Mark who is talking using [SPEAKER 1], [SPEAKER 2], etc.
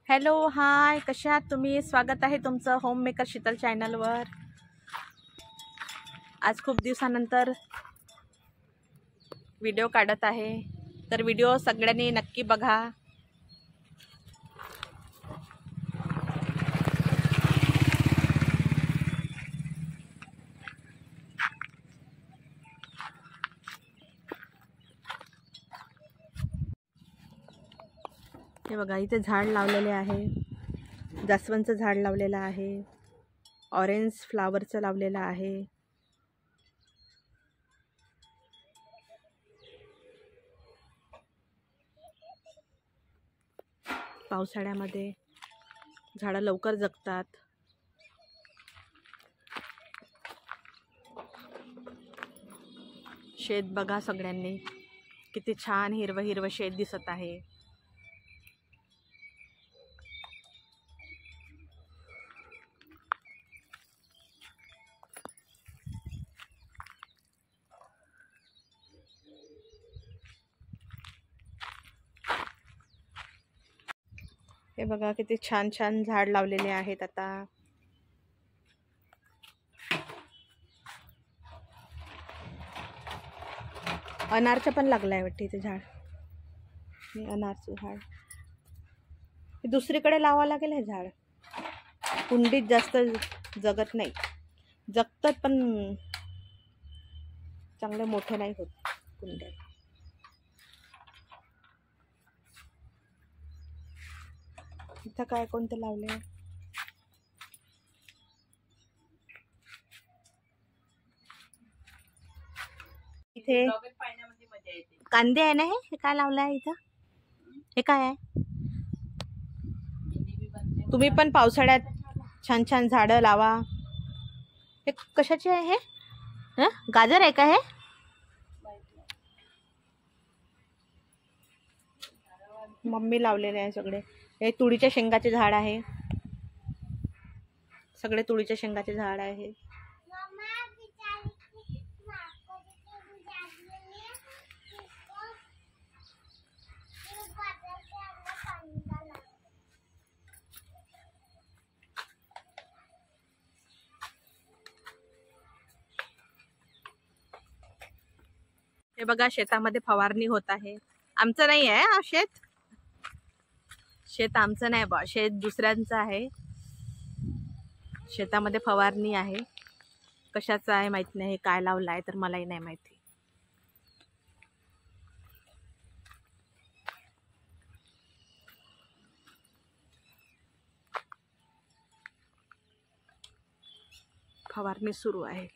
[SPEAKER 1] Hello hi, कशा आहात तुम्ही? स्वागत आहे तुमचं होम मेकर शीतल चॅनलवर. आज खूप दिवसानंतर व्हिडिओ काढत आहे, तर व्हिडिओ सगळ्यांनी नक्की बघा. हे बघा, इथे झाड लावलेले आहे. जास्वंदचं झाड लावलेलं आहे, ऑरेंज फ्लावरचं लावलेलं आहे. पावसाळ्यामध्ये झाडं लवकर जगतात. शेत बघा सगळ्यांनी, किती छान हिरवं हिरवं शेत दिसत आहे. हे बघा, किती छान छान झाड लावलेले आहेत. आता अनारचं पण लागलंय वाटतं इथे झाड. हे अनारचं झाड हे दुसरीकडे लावावं लागेल. हे झाड कुंडीत जास्त जगत नाही, जगतात पण चांगले मोठे नाही होत कुंड्यात. इथं काय कोणते लावले? इथे कांदे आहे ना. हे काय लावलं आहे इथं? हे काय आहे? तुम्ही पण पावसाळ्यात छान छान झाडं लावा. हे कशाचे आहे? हे गाजर आहे का? हे मम्मी लावलेले आहे सगळे. हे तुळीच्या शेंगाचे झाड आहे. सगळे तुळीच्या शेंगाचे झाड आहे. हे बघा, शेतामध्ये फवारणी होत आहे. आमचं नाही आहे हा शेत. शेत आमचं नाही बा, शेत दुसऱ्यांचं आहे. शेतामध्ये फवारणी आहे. कशाचं आहे माहित नाही. काय लावलं आहे तर मलाही नाही माहिती. फवारणी सुरू आहे.